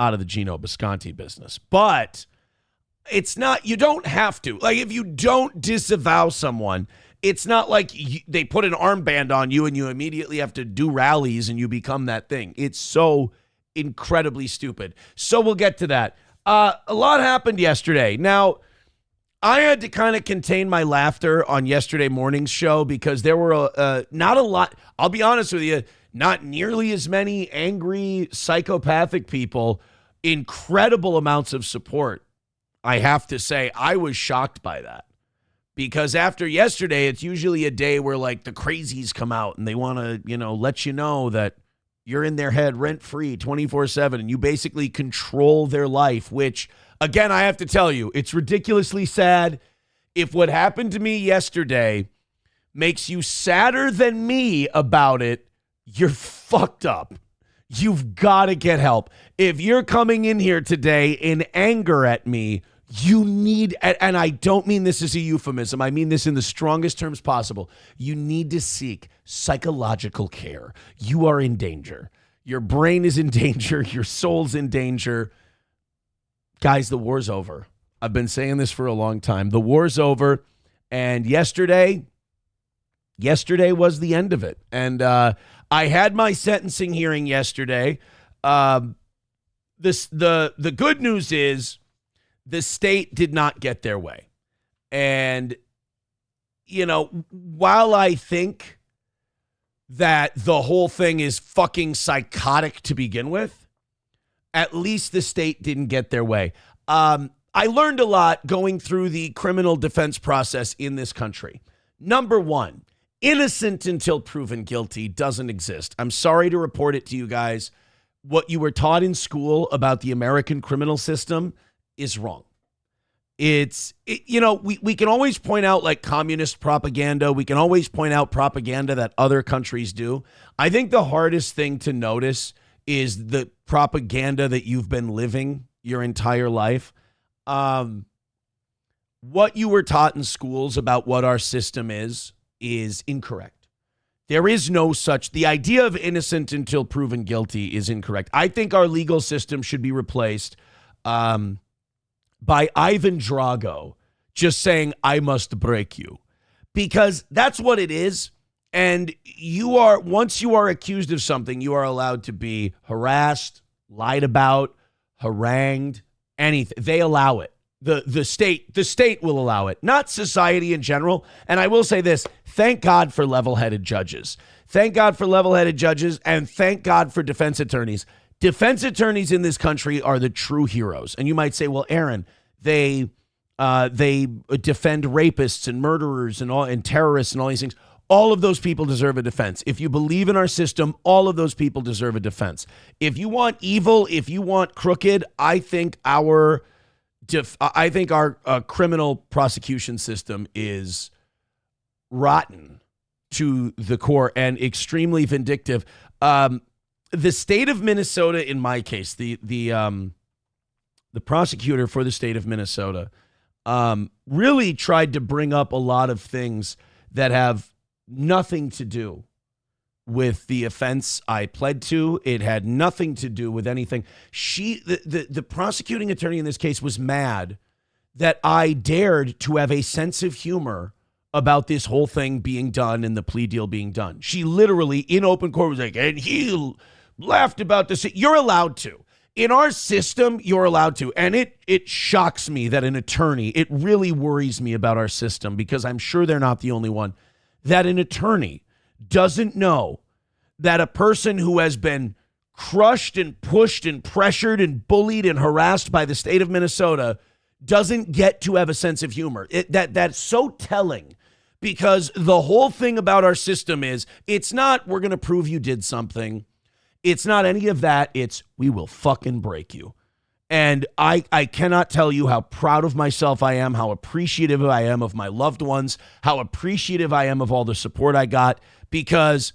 out of the Gino Bisconti business. But it's not, you don't have to. Like, if you don't disavow someone, it's not like they put an armband on you and you immediately have to do rallies and you become that thing. It's so incredibly stupid. So we'll get to that. A lot happened yesterday. Now, I had to kind of contain my laughter on yesterday morning's show because there were not a lot. I'll be honest with you, not nearly as many angry, psychopathic people, incredible amounts of support. I have to say, I was shocked by that because after yesterday, it's usually a day where like the crazies come out and they want to, let you know that you're in their head rent-free 24/7 and you basically control their life, which, again, I have to tell you, it's ridiculously sad. If what happened to me yesterday makes you sadder than me about it, you're fucked up. You've got to get help. If you're coming in here today in anger at me, you need, and I don't mean this as a euphemism, I mean this in the strongest terms possible, you need to seek psychological care. You are in danger. Your brain is in danger. Your soul's in danger. Guys, the war's over. I've been saying this for a long time. The war's over, and yesterday was the end of it. And I had my sentencing hearing yesterday. The good news is, the state did not get their way. And, while I think that the whole thing is fucking psychotic to begin with, at least the state didn't get their way. I learned a lot going through the criminal defense process in this country. Number one, innocent until proven guilty doesn't exist. I'm sorry to report it to you guys. What you were taught in school about the American criminal system is wrong. We can always point out like communist propaganda. We can always point out propaganda that other countries do. I think the hardest thing to notice is the propaganda that you've been living your entire life. What you were taught in schools about what our system is incorrect. There is no such, the idea of innocent until proven guilty is incorrect. I think our legal system should be replaced by Ivan Drago just saying, I must break you. Because that's what it is. And once you are accused of something, you are allowed to be harassed, lied about, harangued, anything. They allow it. The state will allow it, not society in general. And I will say this, thank God for level-headed judges. Thank God for level-headed judges, and thank God for defense attorneys. Defense attorneys in this country are the true heroes. And you might say, well, Aaron, they defend rapists and murderers and terrorists and all these things. All of those people deserve a defense. If you believe in our system, all of those people deserve a defense. If you want evil, if you want crooked, I think our criminal prosecution system is rotten to the core and extremely vindictive. The state of Minnesota, in my case, the prosecutor for the state of Minnesota, really tried to bring up a lot of things that have nothing to do with the offense I pled to. It had nothing to do with anything. The prosecuting attorney in this case was mad that I dared to have a sense of humor about this whole thing being done and the plea deal being done. She literally, in open court, was like, and he laughed about this. You're allowed to. In our system, you're allowed to. And it shocks me that an attorney, it really worries me about our system, because I'm sure they're not the only one, that an attorney doesn't know that a person who has been crushed and pushed and pressured and bullied and harassed by the state of Minnesota doesn't get to have a sense of humor. That's so telling, because the whole thing about our system is, it's not, we're going to prove you did something. It's not any of that. It's, we will fucking break you. And I cannot tell you how proud of myself I am, how appreciative I am of my loved ones, how appreciative I am of all the support I got, because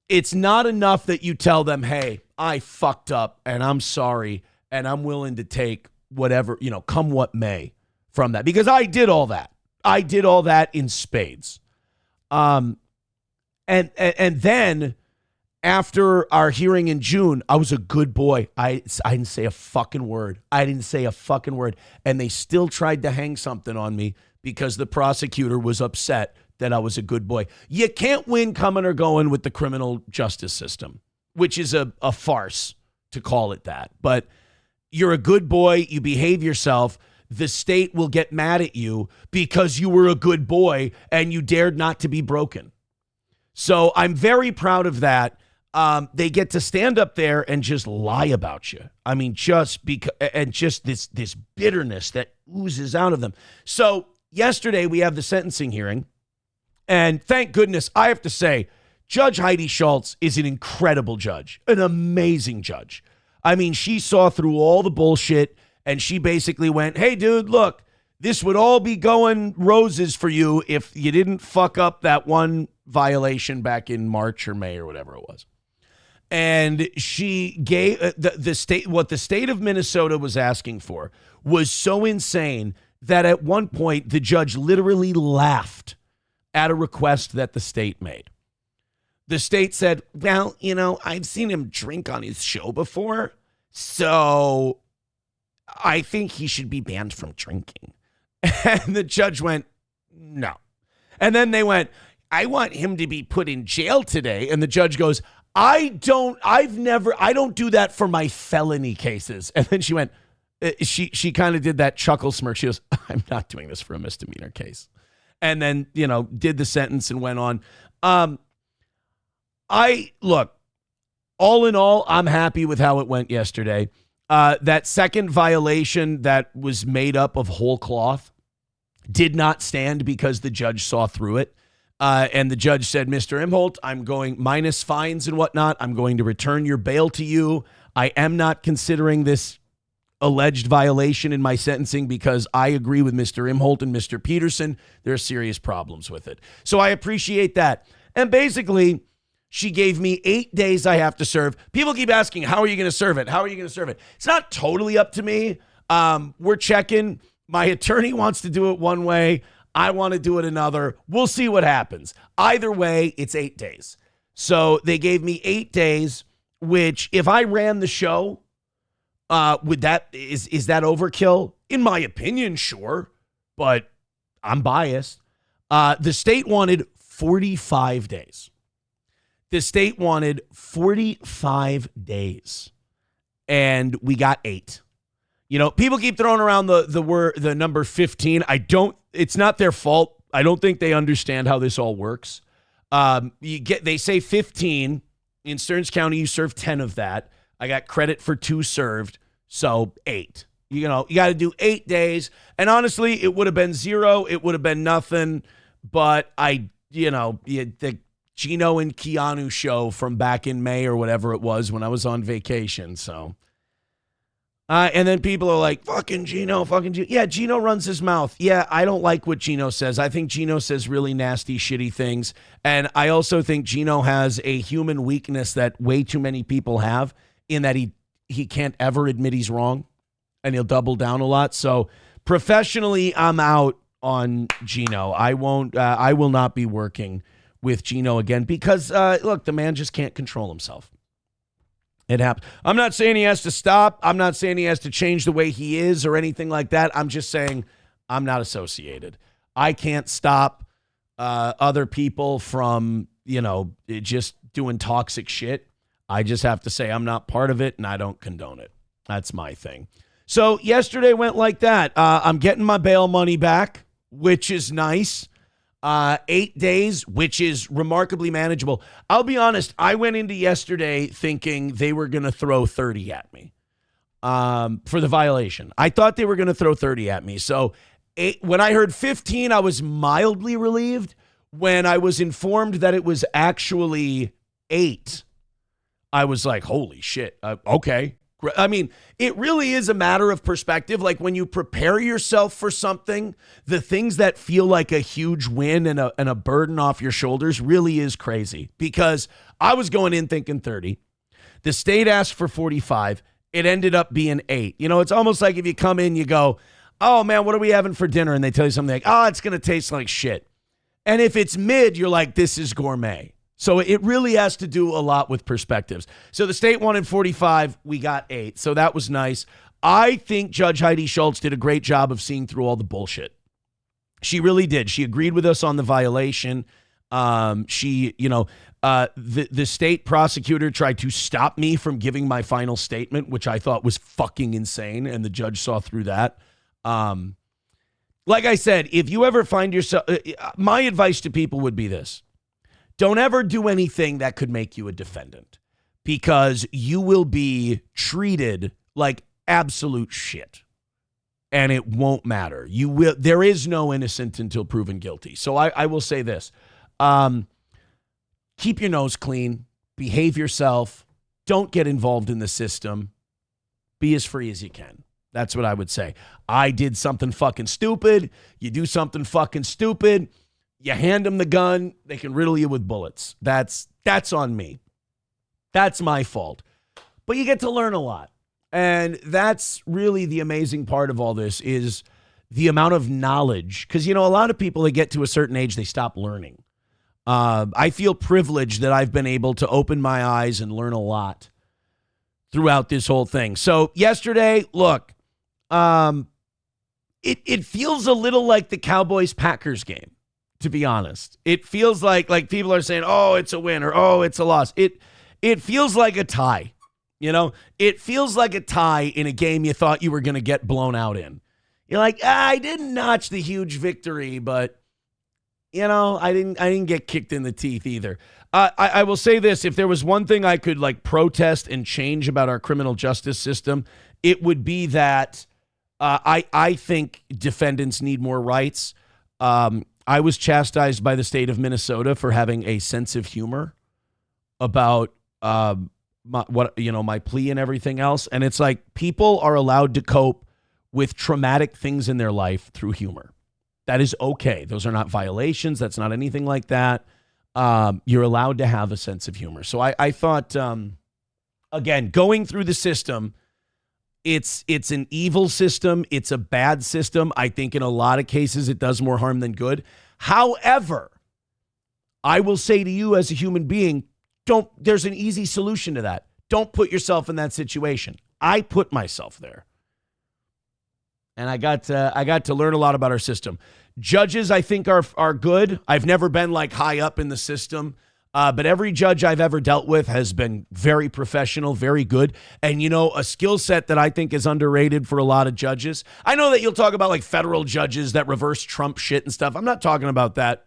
it's not enough that you tell them, hey, I fucked up and I'm sorry and I'm willing to take whatever, come what may from that, because I did all that. I did all that in spades. And then after our hearing in June, I was a good boy. I didn't say a fucking word. And they still tried to hang something on me because the prosecutor was upset that I was a good boy. You can't win coming or going with the criminal justice system, which is a farce to call it that. But you're a good boy. You behave yourself. The state will get mad at you because you were a good boy and you dared not to be broken. So I'm very proud of that. They get to stand up there and just lie about you. I mean, just this bitterness that oozes out of them. So yesterday we have the sentencing hearing, and thank goodness, I have to say, Judge Heidi Schultz is an incredible judge, an amazing judge. I mean, she saw through all the bullshit, and she basically went, hey, dude, look, this would all be going roses for you if you didn't fuck up that one violation back in March or May or whatever it was. And she gave the state, what the state of Minnesota was asking for was so insane that at one point the judge literally laughed at a request that the state made. The state said, well, I've seen him drink on his show before, so I think he should be banned from drinking. And the judge went, no. And then they went, I want him to be put in jail today. And the judge goes, I don't do that for my felony cases. And then she went, she kind of did that chuckle smirk. She goes, I'm not doing this for a misdemeanor case. And then, did the sentence and went on. Look, all in all, I'm happy with how it went yesterday. That second violation that was made up of whole cloth did not stand because the judge saw through it. And the judge said, Mr. Imholt, I'm going minus fines and whatnot. I'm going to return your bail to you. I am not considering this alleged violation in my sentencing because I agree with Mr. Imholt and Mr. Peterson. There are serious problems with it. So I appreciate that. And basically, she gave me 8 days I have to serve. People keep asking, how are you going to serve it? How are you going to serve it? It's not totally up to me. We're checking. My attorney wants to do it one way. I want to do it another. We'll see what happens. Either way, it's 8 days. So they gave me 8 days, which if I ran the show, is that overkill? In my opinion, sure, but I'm biased. The state wanted 45 days. The state wanted 45 days, and we got 8. People keep throwing around the number 15. It's not their fault. I don't think they understand how this all works. They say 15 in Stearns County. You serve 10 of that. I got credit for 2 served, so 8. You got to do 8 days. And honestly, it would have been 0. It would have been nothing. But the Gino and Keanu show from back in May or whatever it was when I was on vacation. So. And then people are like, fucking Gino. Yeah, Gino runs his mouth. Yeah, I don't like what Gino says. I think Gino says really nasty, shitty things. And I also think Gino has a human weakness that way too many people have in that he can't ever admit he's wrong and he'll double down a lot. So professionally, I'm out on Gino. I will not be working with Gino again because, look, the man just can't control himself. It happens. I'm not saying he has to stop. I'm not saying he has to change the way he is or anything like that. I'm just saying I'm not associated. I can't stop other people from, just doing toxic shit. I just have to say I'm not part of it and I don't condone it. That's my thing. So yesterday went like that. I'm getting my bail money back, which is nice. 8 days, which is remarkably manageable. I'll be honest. I went into yesterday thinking they were going to throw 30 at me for the violation. I thought they were going to throw 30 at me. So when I heard 15, I was mildly relieved. When I was informed that it was actually 8, I was like, holy shit. Okay. I mean, it really is a matter of perspective. Like when you prepare yourself for something, the things that feel like a huge win and a burden off your shoulders really is crazy because I was going in thinking 30. The state asked for 45. It ended up being 8. It's almost like if you come in, you go, oh man, what are we having for dinner? And they tell you something like, oh, it's going to taste like shit. And if it's mid, you're like, this is gourmet. So it really has to do a lot with perspectives. So the state wanted 45, we got 8. So that was nice. I think Judge Heidi Schultz did a great job of seeing through all the bullshit. She really did. She agreed with us on the violation. The state prosecutor tried to stop me from giving my final statement, which I thought was fucking insane, and the judge saw through that. Like I said, if you ever find yourself, my advice to people would be this. Don't ever do anything that could make you a defendant, because you will be treated like absolute shit, and it won't matter. There is no innocent until proven guilty. So I will say this. Keep your nose clean, behave yourself, don't get involved in the system, be as free as you can. That's what I would say. I did something fucking stupid. You do something fucking stupid. You hand them the gun, they can riddle you with bullets. That's on me. That's my fault. But you get to learn a lot. And that's really the amazing part of all this, is the amount of knowledge. Because, a lot of people, they get to a certain age, they stop learning. I feel privileged that I've been able to open my eyes and learn a lot throughout this whole thing. So yesterday, look, it feels a little like the Cowboys-Packers game. To be honest, it feels like people are saying, oh, it's a win, or oh, it's a loss. It feels like a tie. It feels like a tie in a game you thought you were going to get blown out in. You're like, I didn't notch the huge victory, but I didn't get kicked in the teeth either. I will say this: if there was one thing I could protest and change about our criminal justice system, it would be that I think defendants need more rights. I was chastised by the state of Minnesota for having a sense of humor about my plea and everything else. And it's like, people are allowed to cope with traumatic things in their life through humor. That is okay. Those are not violations. That's not anything like that. You're allowed to have a sense of humor. So I thought, again, going through the system, it's an evil system. It's a bad system. I think in a lot of cases it does more harm than good. However, I will say to you as a human being, there's an easy solution to that. Don't put yourself in that situation. I put myself there. And I got to learn a lot about our system. Judges, I think, are good. I've never been high up in the system. But every judge I've ever dealt with has been very professional, very good. And, a skill set that I think is underrated for a lot of judges. I know that you'll talk about federal judges that reverse Trump shit and stuff. I'm not talking about that.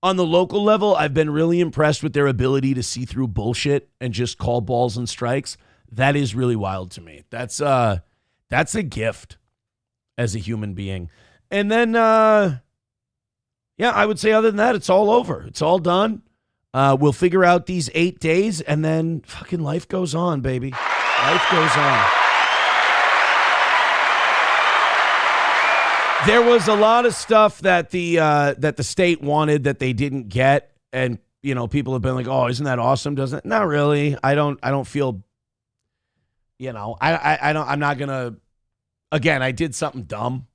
On the local level, I've been really impressed with their ability to see through bullshit and just call balls and strikes. That is really wild to me. That's a gift as a human being. And then, I would say other than that, it's all over. It's all done. We'll figure out these 8 days, and then fucking life goes on, baby. Life goes on. There was a lot of stuff that the state wanted that they didn't get, and people have been like, "Oh, isn't that awesome?" Doesn't it? Not really. I don't feel. I'm not gonna. Again, I did something dumb,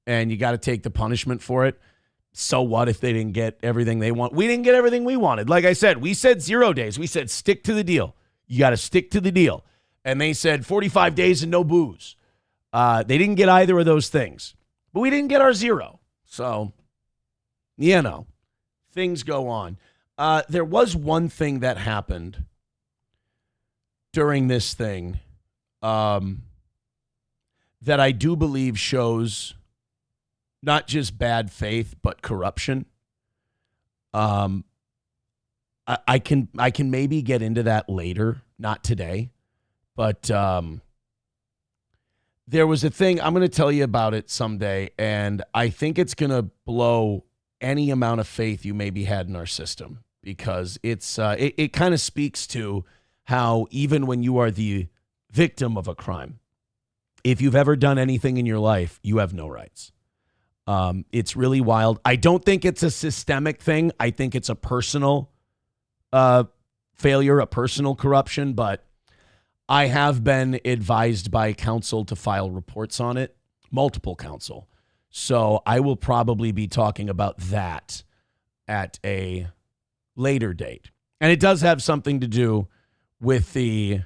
and you got to take the punishment for it. So what if they didn't get everything they want? We didn't get everything we wanted. Like I said, we said 0 days. We said stick to the deal. You got to stick to the deal. And they said 45 days and no booze. They didn't get either of those things. But we didn't get our 0. So, things go on. There was one thing that happened during this thing that I do believe shows not just bad faith, but corruption. I can maybe get into that later, not today. But there was a thing, I'm going to tell you about it someday, and I think it's going to blow any amount of faith you maybe had in our system, because it kind of speaks to how even when you are the victim of a crime, if you've ever done anything in your life, you have no rights. It's really wild. I don't think it's a systemic thing. I think it's a personal failure, a personal corruption, but I have been advised by counsel to file reports on it, multiple counsel. So I will probably be talking about that at a later date. And it does have something to do with the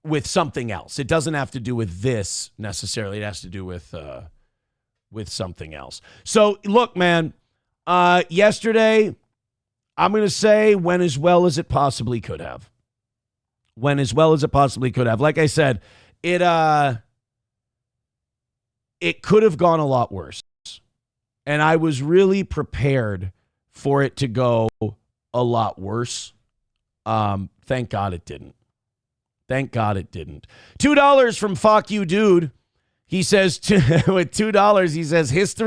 with something else. It doesn't have to do with this necessarily. It has to do with something else. So look, man, yesterday, I'm going to say went as well as it possibly could have. Went as well as it possibly could have. Like I said, it could have gone a lot worse. And I was really prepared for it to go a lot worse. Thank God it didn't. Thank God it didn't. $2 from Fuck You Dude. He says, with $2, he says, history